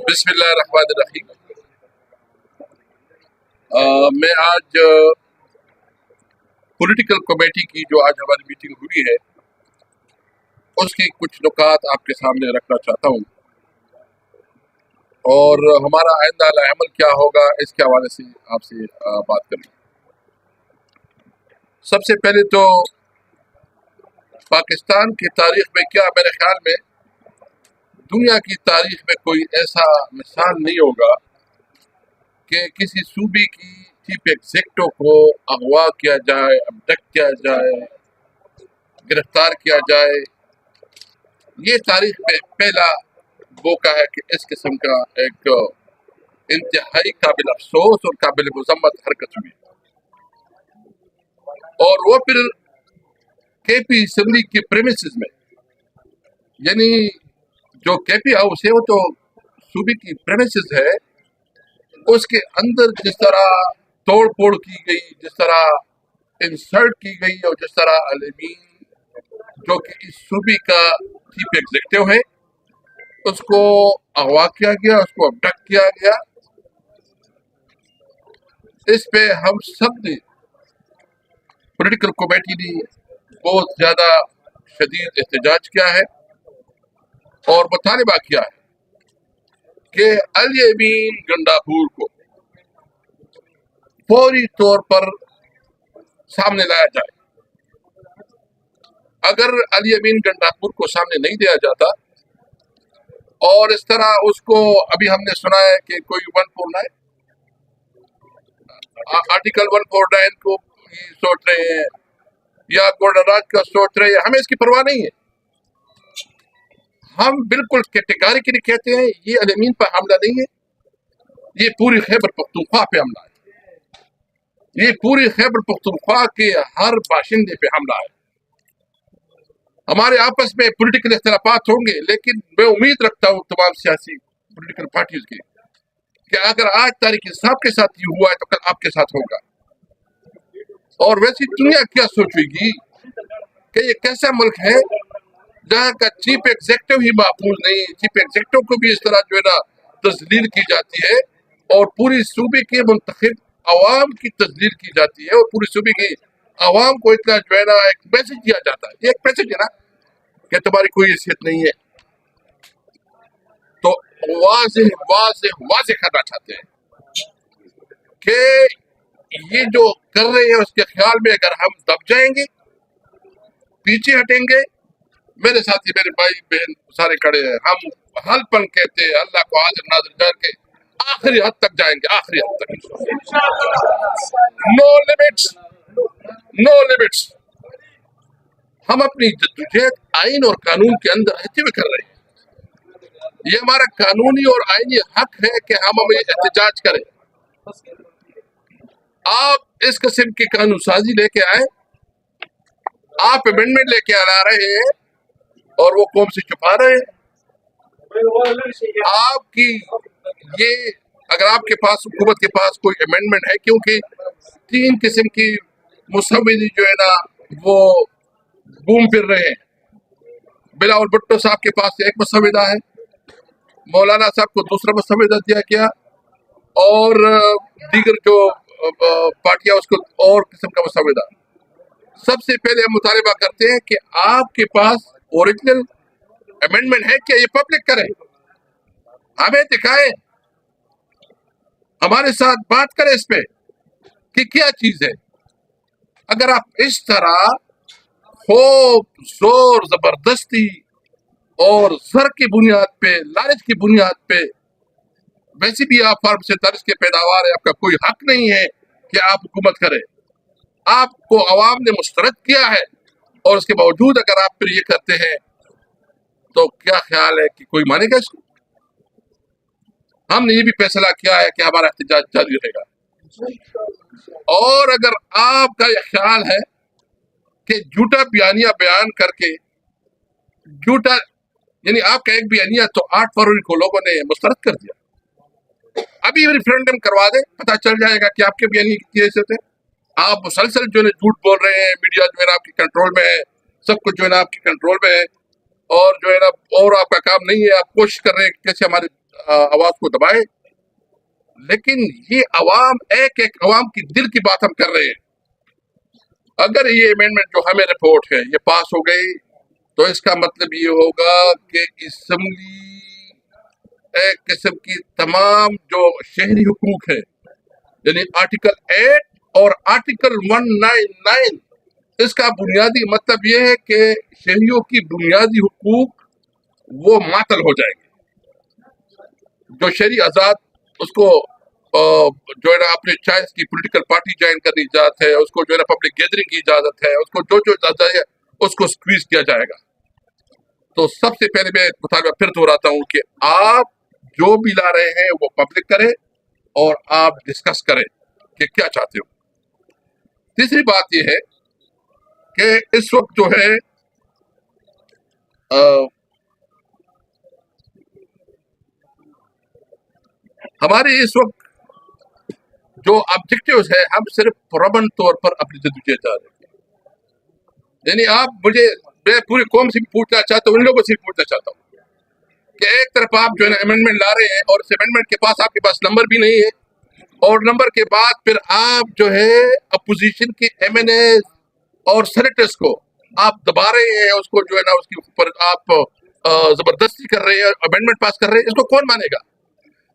بسم اللہ الرحمن الرحیم۔ میں آج پولیٹیکل کمیٹی کی جو آج ہماری میٹنگ ہوئی ہے اس کی کچھ نکات آپ کے سامنے رکھنا چاہتا ہوں، اور ہمارا آئندہ عمل کیا ہوگا اس کے حوالے سے آپ سے بات کریں۔ سب سے پہلے تو پاکستان کی تاریخ میں کیا، میرے خیال میں دنیا کی تاریخ میں کوئی ایسا مثال نہیں ہوگا کہ کسی صوبے کی چیف ایگزیکٹو کو اغوا کیا جائے، ابڈکٹ کیا جائے، گرفتار کیا جائے۔ یہ تاریخ میں پہلا موقع ہے کہ اس قسم کا ایک انتہائی قابل افسوس اور قابل مذمت حرکت ہوئی، اور وہ پھر کے پی اسمبلی کے پریمیسز میں، یعنی جو کے پی ہاؤس ہے وہ تو صوبے کی پریمیسز ہے، اس کے اندر جس طرح توڑ پھوڑ کی گئی، جس طرح انسلٹ کی گئی، اور جس طرح الامین جو کہ اس صوبے کا چیف ایگزیکٹو ہے اس کو اغوا کیا گیا، اس کو ابڈکٹ کیا گیا، اس پہ ہم سب نے پولیٹیکل کمیٹی نے بہت زیادہ شدید احتجاج کیا ہے اور مطالبہ کیا ہے کہ علی امین گنڈاپور کو فوری طور پر سامنے لایا جائے۔ اگر علی امین گنڈاپور کو سامنے نہیں دیا جاتا، اور اس طرح اس کو ابھی ہم نے سنا ہے کہ کوئی 149 آرٹیکل 149 کو سوچ رہے ہیں یا گولڈن راج کا سوچ رہے ہیں، ہمیں اس کی پرواہ نہیں ہے۔ ہم بالکل کیٹیگریکلی کہتے ہیں یہ علی امین پر حملہ نہیں ہے، یہ پوری خیبر پختونخوا پہ حملہ ہے، یہ پوری خیبر پختونخوا کے ہر باشندے پہ حملہ ہے۔ ہمارے آپس میں پولیٹیکل اختلافات ہوں گے، لیکن میں امید رکھتا ہوں تمام سیاسی پولیٹیکل پارٹیز کی کہ اگر آج طارق انصاف کے ساتھ یہ ہوا ہے تو کل آپ کے ساتھ ہوگا۔ اور ویسی دنیا کیا سوچے گی کہ یہ کیسا ملک ہے جہاں کا چیف ایگزیکٹو ہی محفوظ نہیں ہے، چیف ایگزیکٹو کو بھی اس طرح جو ہے نا تذلیل کی جاتی ہے، اور پوری صوبے کے منتخب عوام کی تذلیل کی جاتی ہے، اور پوری صوبے کی عوام کو اتنا جو ہے نا ایک میسج دیا جاتا ہے، یہ ایک میسج ہے نا کہ تمہاری کوئی حیثیت نہیں ہے۔ تو واضح کرنا چاہتے ہیں کہ یہ جو کر رہے ہیں اس کے خیال میں اگر ہم دب جائیں گے، پیچھے ہٹیں گے، میرے ساتھی میرے بھائی بہن سارے کھڑے ہیں، ہم حل پن کہتے ہیں اللہ کو حاضر ناظر جان کے آخری حد تک جائیں گے، آخری حد تک۔ نو لیمٹس، نو لیمٹس۔ ہم اپنی جدوجہد آئین اور قانون کے اندر رہتے ہوئے کر رہے ہیں، یہ ہمارا قانونی اور آئینی حق ہے کہ ہم احتجاج کریں۔ آپ اس قسم کی قانون سازی لے کے آئے، آپ امینڈمنٹ لے کے آ رہے ہیں اور وہ قوم سے چھپا رہے ہیں۔ آپ کی یہ اگر آپ کے پاس حکومت کے پاس کوئی امینڈمنٹ ہے، کیونکہ 3 قسم کی مسودے جو ہے نا وہ گھوم پھر رہے ہیں۔ بلاول بھٹو صاحب کے پاس ایک مسودہ ہے، مولانا صاحب کو دوسرا مسودہ دیا گیا، اور دیگر جو پارٹیاں اس کو اور قسم کا مسودہ۔ سب سے پہلے ہم مطالبہ کرتے ہیں کہ آپ کے پاس اوریجنل امینڈمنٹ ہے کہ یہ پبلک کریں، ہمیں دکھائیں، ہمارے ساتھ بات کریں اس پہ کہ کیا چیز ہے۔ اگر آپ اس طرح خوف، زور، زبردستی اور زر کی بنیاد پہ، لالچ کی بنیاد پہ، ویسے بھی آپ فارم 47 کے پیداوار ہے، آپ کا کوئی حق نہیں ہے کہ آپ حکومت کریں۔ آپ کو عوام نے مسترد کیا ہے، اور اس کے باوجود اگر آپ پھر یہ کرتے ہیں تو کیا خیال ہے کہ کوئی مانے گا اس کو؟ ہم نے یہ بھی فیصلہ کیا ہے کہ ہمارا احتجاج جاری رہے گا، اور اگر آپ کا یہ خیال ہے کہ جھوٹا بیانیہ بیان کر کے، جھوٹا یعنی آپ کا ایک بیانیہ تو 8 فروری کو لوگوں نے مسترد کر دیا، ابھی ریفرینڈم کروا دیں، پتہ چل جائے گا کہ آپ کے بیانیے کی حیثیت ہے۔ آپ مسلسل جو ہے جھوٹ بول رہے ہیں، میڈیا جو ہے نا آپ کی کنٹرول میں ہے، سب کچھ جو ہے نا آپ کی کنٹرول میں ہے، اور جو ہے نا اور آپ کا کام نہیں ہے، آپ کوشش کر رہے ہیں کہ کیسے ہمارے आवाज को दबाए, लेकिन ये अवाम एक एक अवाम की दिल की बात हम कर रहे हैं। अगर ये अमेंडमेंट जो हमें रिपोर्ट है ये पास हो गई तो इसका मतलब ये होगा कि असम्बली एक किस्म की तमाम जो शहरी हुकूक है, यानी आर्टिकल 8 और आर्टिकल 199, इसका बुनियादी मतलब ये है कि शहरियों की बुनियादी हुकूक वो मातल हो जाएंगे। जो शहरी आज़ाद उसको जो है ना अपने चॉइस की पॉलिटिकल पार्टी ज्वाइन करने की इजाजत है, उसको जो है ना पब्लिक गैदरिंग की इजाजत है, उसको जो जो इजाजत है उसको स्क्वीज किया जाएगा। तो सबसे पहले मैं मुतालबा फिर दोहराता हूँ कि आप जो भी ला रहे हैं वो पब्लिक करें और आप डिस्कस करें कि क्या चाहते हो। तीसरी बात यह है कि इस वक्त जो है हमारे इस वक्त जो ऑब्जेक्टिव्स है, हम सिर्फ पुरअमन तौर पर अपनी जद्दोजहद जा रहे हैं। यानी मैं पूरी कौम से भी पूछना चाहता हूँ, इन लोगों से भी पूछना चाहता हूँ कि एक तरफ आप जो है ना अमेंडमेंट ला रहे हैं और इस अमेंडमेंट के पास आपके पास नंबर भी नहीं है, और नंबर के बाद फिर आप जो है अपोजिशन के MNA और सेनेटर्स को आप दबा रहे हैं, उसको जो है ना उसके ऊपर आप जबरदस्ती कर रहे हैं, अमेंडमेंट पास कर रहे हैं। इसको कौन मानेगा?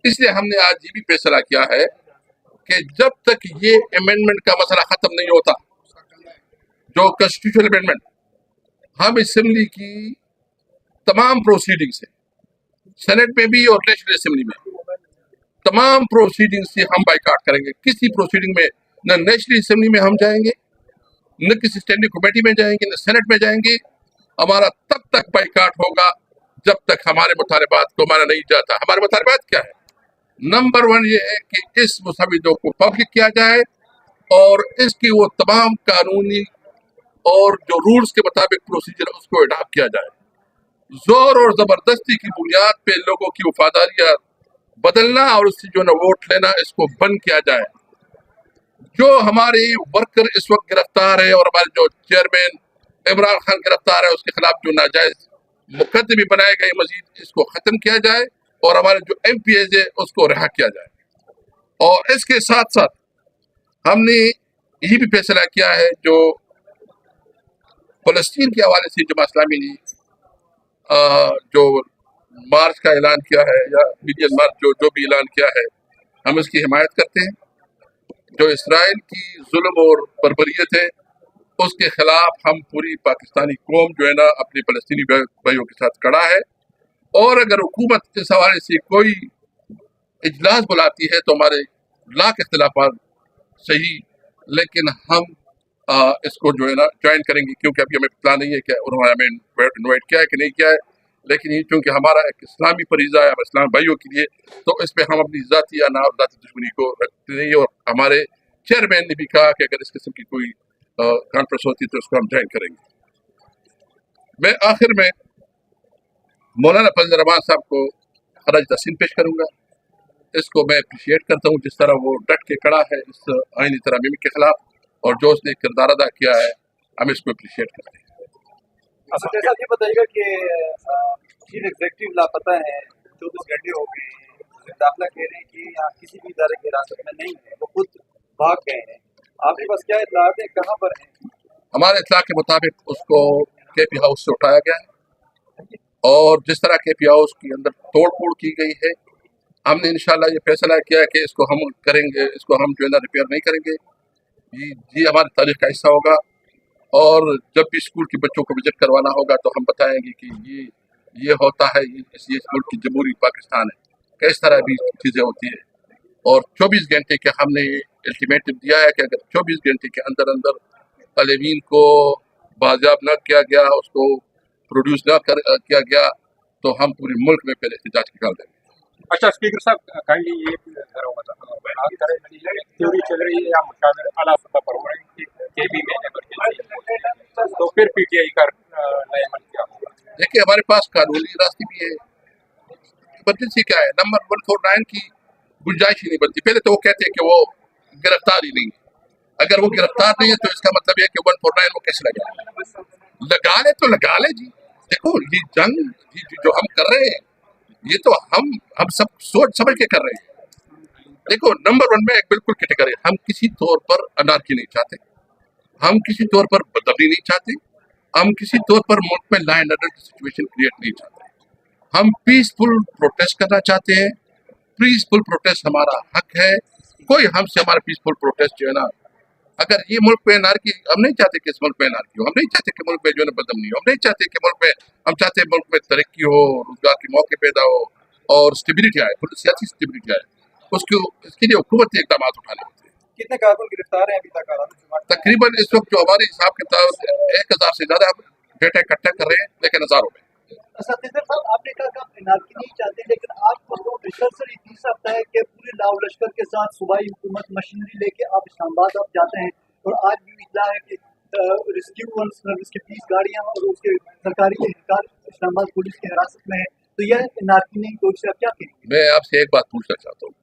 इसलिए हमने आज ये भी फैसला किया है कि जब तक ये अमेंडमेंट का मसला खत्म नहीं होता, जो कॉन्स्टिट्यूशनल अमेंडमेंट, हम असेंबली की तमाम प्रोसीडिंग्स है, सेनेट में भी और नेशनल असेंबली में, तमाम प्रोसीडिंग से हम बाइकाट करेंगे। किसी प्रोसीडिंग में न नेशनल असेंबली में हम जाएंगे, न किसी स्टैंडिंग कमेटी में जाएंगे, न सेनेट में जाएंगे। हमारा तब तक बाइकाट होगा जब तक हमारे मुतालबात को माना नहीं जाता। हमारे मुतालबात क्या है? नंबर 1 ये है कि इस मुसविदों को पब्लिक किया जाए और इसकी वो तमाम कानूनी और जो रूल्स के मुताबिक प्रोसीजर उसको अडॉप्ट किया जाए। जोर और जबरदस्ती की बुनियाद पे लोगों की वफादारियां बदलना और उससे जो ना वोट लेना, इसको बंद किया जाए। जो हमारे वर्कर इस वक्त गिरफ्तार है और हमारे जो चेयरमैन इमरान खान गिरफ्तार है, उसके खिलाफ जो नाजायज मुकदमे बनाए गए मजीद, इसको खत्म किया जाए और हमारे जो MPs है उसको रिहा किया जाए। और इसके साथ साथ हमने यही भी फैसला किया है, जो फलस्तीन के हवाले से जमात इस्लामी ने जो मार्च का ऐलान किया है या मिलियन मार्च जो भी ऐलान किया है, हम इसकी हिमायत करते हैं। जो इसराइल की जुल्म और बर्बरियत है उसके खिलाफ हम पूरी पाकिस्तानी कौम जो है ना अपने फलस्तीनी भाइयों के साथ खड़ा है। और अगर हुकूमत इस हवाले से कोई इजलास बुलाती है तो हमारे लाख इख्तिलाफात सही, लेकिन हम इसको जो है ना ज्वाइन करेंगे, क्योंकि अभी हमें प्लान नहीं है कि उन्होंने हमें इन्वाइट किया है कि नहीं किया है। लेकिन ये चूँकि हमारा एक इस्लामी फरीज़ा है, हम इस्लामी भाइयों के लिए, तो इस पर हम अपनी ज़ाती या ना ज़ाती दुश्मनी को रखते नहीं। और हमारे चेयरमैन ने भी कहा कि अगर इस किस्म की कोई कॉन्फ्रेंस होती है तो उसको हम ज्वाइन करेंगे। मैं आखिर में मौलाना फजल रहमान साहब को खराज तहसीन पेश करूँगा। इसको मैं अप्रिशिएट करता हूँ जिस तरह वो डट के खड़ा है इस आईनी तरमीम के खिलाफ, और जो उसने किरदार अदा किया है हम इसको अप्रिशिएट करते हैं। अच्छा, जैसा ये बताइएगा कि चीफ एग्जीक्यूटिव लापता है, 24 घंटे हो गए हैं, दाखिला कह रहे हैं कि यहाँ किसी भी इदारे की हिरासत में नहीं है, वो खुद भाग गए हैं। आपके पास क्या इत्तलात है, कहाँ पर हैं? हमारे इत्तला के मुताबिक उसको KP हाउस से उठाया गया है, और जिस तरह KP हाउस के अंदर तोड़ फोड़ की गई है, हमने इंशाल्लाह ये फैसला किया है कि इसको हम करेंगे, इसको हम जो है ना रिपेयर नहीं करेंगे। ये हमारी तारीख का हिस्सा होगा, और जब भी स्कूल के बच्चों को विजिट करवाना होगा तो हम बताएंगे कि ये होता है, ये मुल्क की जमहूरी पाकिस्तान है, किस तरह भी चीज़ें होती है। और 24 घंटे के हमने अल्टीमेटम दिया है कि अगर 24 घंटे के अंदर अंदर तालिबीन को बाजियाब न किया गया, उसको प्रोड्यूस न किया गया, तो हम पूरे मुल्क में पहले एहतजाज निकाल देंगे। अच्छा स्पीकर साहब, काइंडली ये थ्योरी चल रही है या मुशावरे आला सतह पर हो रहे हैं कि KB में इमरजेंसी, तो फिर PTI का नया अमल क्या होगा? देखिए, हमारे पास कानूनी रास्ते भी है। इमरजेंसी क्या है? नंबर 149 की गुंजाइश ही नहीं बनती। पहले तो वो कहते हैं कि वो गिरफ्तार ही नहीं है। अगर वो गिरफ्तार नहीं है तो इसका मतलब है कि 149 वो कैसे लगा ले तो लगा ले जी। देखो, ये जंग जो हम कर रहे हैं, ये तो हम सब सोच समझ के कर रहे हैं। देखो, नंबर 1 में एक बिल्कुल कैटेगरी, हम किसी तौर पर अनार्की नहीं चाहते, हम किसी तौर पर बदबरी नहीं चाहते, हम किसी तौर पर मुल्क में लॉ एंड ऑर्डर की सिचुएशन क्रिएट नहीं चाहते। हम पीसफुल प्रोटेस्ट करना चाहते हैं। पीसफुल प्रोटेस्ट हमारा हक है। कोई हमसे हमारा पीसफुल प्रोटेस्ट जो है ना, अगर ये मुल्क में अनार्की, हम नहीं चाहते कि इस मुल्क में अनार्की हो, हम नहीं चाहते कि मुल्क में जो है ना बदअमनी हो, हम नहीं चाहते कि मुल्क में, हम चाहते हैं मुल्क में तरक्की हो, रोजगार के मौके पैदा हो और स्टेबिलिटी आए, थोड़ी सियासी स्टेबिलिटी आए। इसके लिए हुकूमती इकदाम उठाने होते हैं। कितने कारकुन गिरफ्तार हैं अभी तक आराम? तकरीबन इस वक्त जो हमारे हिसाब किताब 1000 से ज्यादा डेटा इकट्ठा कर रहे हैं, लेकिन हजारों में। सत्येंद्र साहब, आपने कहा कि आप एनआरकी नहीं चाहते, लेकिन आपको तो रिसर्चर इतनी सकता है कि पूरे लाव लश्कर के साथ सूबाई हुकूमत मशीनरी लेके आप इस्लामाबाद आप जाते हैं, और आज भी इतला है कि रेस्क्यू सर्विस की 20 गाड़ियां और उसके सरकारी एहलकार इस्लामाबाद पुलिस की हिरासत में है, तो यह एनआरकी नहीं, तो इससे आप क्या कहेंगे? मैं आपसे एक बात पूछना चाहता हूँ,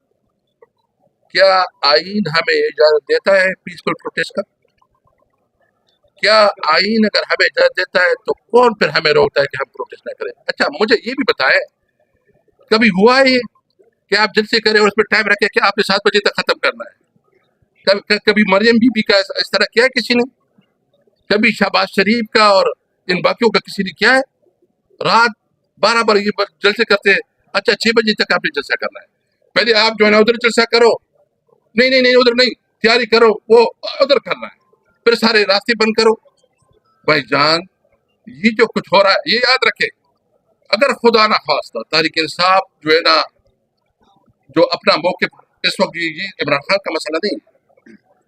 क्या आईन हमें इजाजत देता है पीसफुल प्रोटेस्ट का? क्या आईन अगर हमें इजाजत देता है तो कौन फिर हमें रोकता है कि हम प्रोटेस्ट ना करें? अच्छा, मुझे ये भी बताएं, कभी हुआ है ये कि आप जलसे करें और उसमें टाइम रखें कि आपने 7 बजे तक खत्म करना है? कभी मरियम बीबी का इस तरह किया है किसी ने? कभी शहबाज शरीफ का और इन बाकियों का किसी ने किया है? रात 12 बजे जलसे करते हैं, अच्छा 6 बजे तक आपने जलसा करना है। पहले आप जो है ना उधर जलसा करो, नहीं उधर नहीं, तैयारी करो, वो उधर करना है, फिर सारे रास्ते बंद करो। भाईजान, ये जो कुछ हो रहा है ये याद रखे, अगर खुदा ना खास्ता तहरीक इंसाफ जो है ना, जो अपना मौक़िफ़ इस वक्त, ये इमरान खान का मसला नहीं,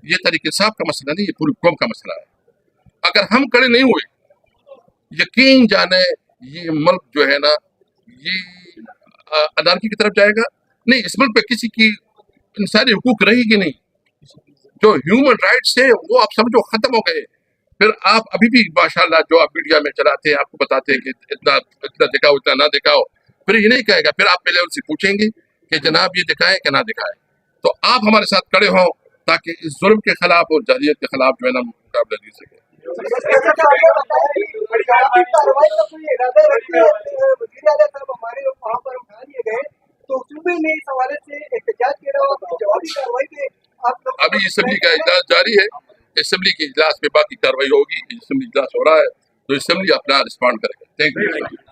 ये तहरीक इंसाफ का मसला नहीं, ये पूरी कौम का मसला है। अगर हम खड़े नहीं हुए, यकीन जाने ये मुल्क जो है ना, ये अनार्की की तरफ जाएगा। नहीं, इस मुल्क पे किसी की इंसानी हुकूक रहेगी नहीं। जो ह्यूमन राइट्स है वो आप समझो खत्म हो गए। फिर आप अभी भी माशाल्लाह जो आप मीडिया में चलाते हैं, आपको बताते हैं कि इतना इतना दिखाओ, इतना ना दिखाओ, फिर ये नहीं कहेगा, फिर आप पहले उनसे पूछेंगे कि जनाब ये दिखाएं कि ना दिखाएं। तो आप हमारे साथ खड़े हों ताकि इस जुल्म के खिलाफ और जालियत के खिलाफ जो है ना मुकाबला जीत सके। अभी असेंबली का इजलास जारी है, असेंबली के इजलास में बाकी कार्रवाई होगी। असेंबली इजलास हो रहा है तो असेंबली अपना रिस्पॉन्ड करेगा। Thank you.